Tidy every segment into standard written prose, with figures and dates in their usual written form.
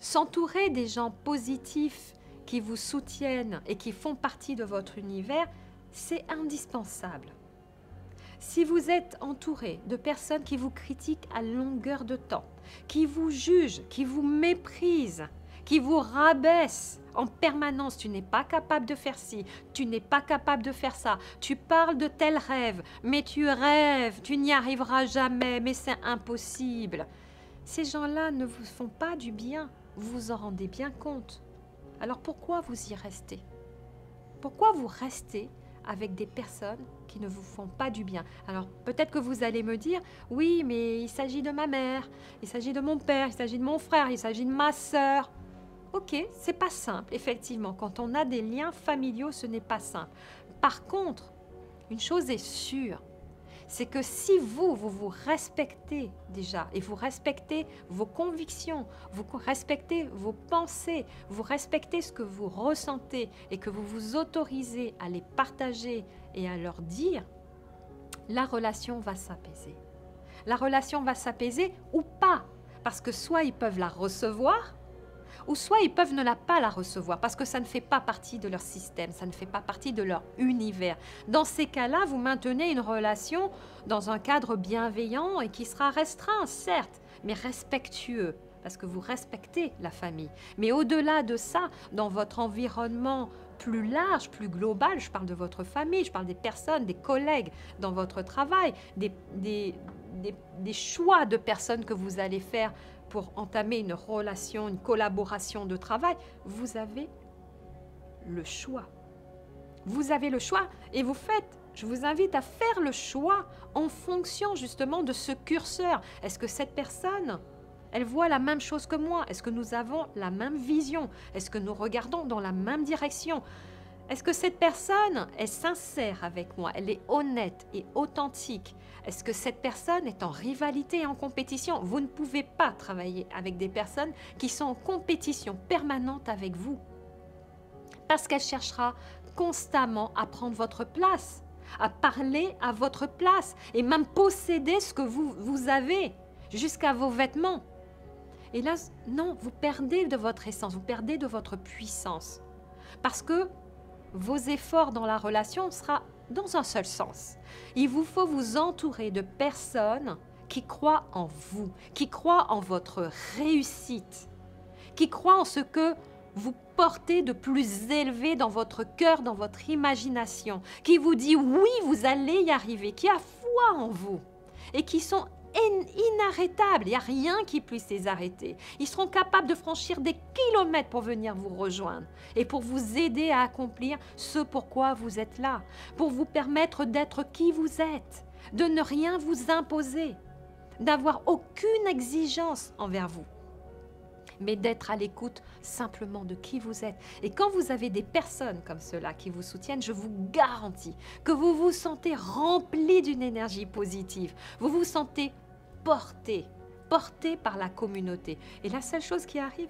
S'entourer des gens positifs qui vous soutiennent et qui font partie de votre univers, c'est indispensable. Si vous êtes entouré de personnes qui vous critiquent à longueur de temps, qui vous jugent, qui vous méprisent, qui vous rabaissent en permanence, tu n'es pas capable de faire ci, tu n'es pas capable de faire ça, tu parles de tel rêve, mais tu rêves, tu n'y arriveras jamais, mais c'est impossible. Ces gens-là ne vous font pas du bien, vous vous en rendez bien compte. Alors pourquoi vous y restez? Pourquoi vous restez avec des personnes qui ne vous font pas du bien? Alors peut-être que vous allez me dire, oui, mais il s'agit de ma mère, il s'agit de mon père, il s'agit de mon frère, il s'agit de ma sœur. Ok, c'est pas simple, effectivement. Quand on a des liens familiaux, ce n'est pas simple. Par contre, une chose est sûre, c'est que si vous respectez déjà, et vous respectez vos convictions, vous respectez vos pensées, vous respectez ce que vous ressentez et que vous vous autorisez à les partager et à leur dire, la relation va s'apaiser. La relation va s'apaiser ou pas, parce que soit ils peuvent la recevoir, ou soit ils peuvent ne pas la recevoir parce que ça ne fait pas partie de leur système, ça ne fait pas partie de leur univers. Dans ces cas-là, vous maintenez une relation dans un cadre bienveillant et qui sera restreint, certes, mais respectueux, parce que vous respectez la famille. Mais au-delà de ça, dans votre environnement plus large, plus global, je parle de votre famille, je parle des personnes, des collègues dans votre travail, des choix de personnes que vous allez faire pour entamer une relation, une collaboration de travail, vous avez le choix. Vous avez le choix et vous faites, je vous invite à faire le choix en fonction justement de ce curseur. Est-ce que cette personne, elle voit la même chose que moi? Est-ce que nous avons la même vision? Est-ce que nous regardons dans la même direction? Est-ce que cette personne est sincère avec moi? Elle est honnête et authentique? Est-ce que cette personne est en rivalité et en compétition? Vous ne pouvez pas travailler avec des personnes qui sont en compétition permanente avec vous. Parce qu'elle cherchera constamment à prendre votre place, à parler à votre place et même posséder ce que vous avez, jusqu'à vos vêtements. Et là, non, vous perdez de votre essence, vous perdez de votre puissance. Parce que vos efforts dans la relation seront dans un seul sens. Il vous faut vous entourer de personnes qui croient en vous, qui croient en votre réussite, qui croient en ce que vous portez de plus élevé dans votre cœur, dans votre imagination, qui vous dit oui, vous allez y arriver, qui a foi en vous et qui sont inarrêtables. Il n'y a rien qui puisse les arrêter. Ils seront capables de franchir des kilomètres pour venir vous rejoindre et pour vous aider à accomplir ce pourquoi vous êtes là, pour vous permettre d'être qui vous êtes, de ne rien vous imposer, d'avoir aucune exigence envers vous, mais d'être à l'écoute simplement de qui vous êtes. Et quand vous avez des personnes comme cela qui vous soutiennent, je vous garantis que vous vous sentez rempli d'une énergie positive, vous vous sentez porté par la communauté. Et la seule chose qui arrive,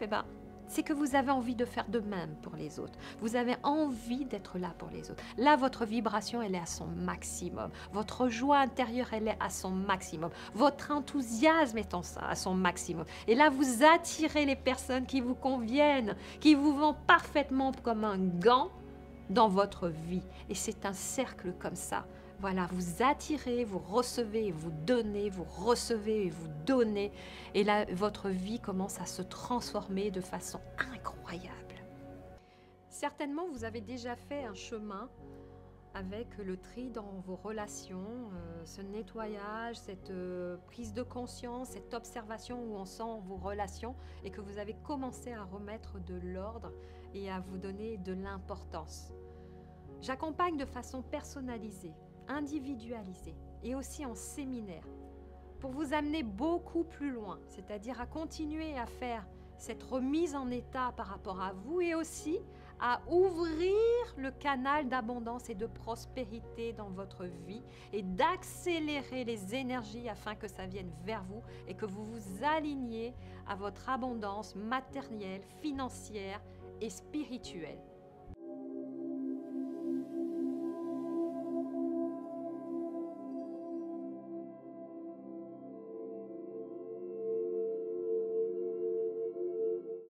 c'est que vous avez envie de faire de même pour les autres. Vous avez envie d'être là pour les autres. Là, votre vibration, elle est à son maximum. Votre joie intérieure, elle est à son maximum. Votre enthousiasme est à son maximum. Et là, vous attirez les personnes qui vous conviennent, qui vous vont parfaitement comme un gant dans votre vie. Et c'est un cercle comme ça. Voilà, vous attirez, vous recevez, vous donnez, vous recevez et vous donnez. Et là, votre vie commence à se transformer de façon incroyable. Certainement, vous avez déjà fait un chemin avec le tri dans vos relations, ce nettoyage, cette prise de conscience, cette observation où on sent vos relations et que vous avez commencé à remettre de l'ordre et à vous donner de l'importance. J'accompagne de façon personnalisée, individualisée et aussi en séminaire pour vous amener beaucoup plus loin, c'est-à-dire à continuer à faire cette remise en état par rapport à vous et aussi à ouvrir le canal d'abondance et de prospérité dans votre vie et d'accélérer les énergies afin que ça vienne vers vous et que vous vous aligniez à votre abondance matérielle, financière et spirituelle.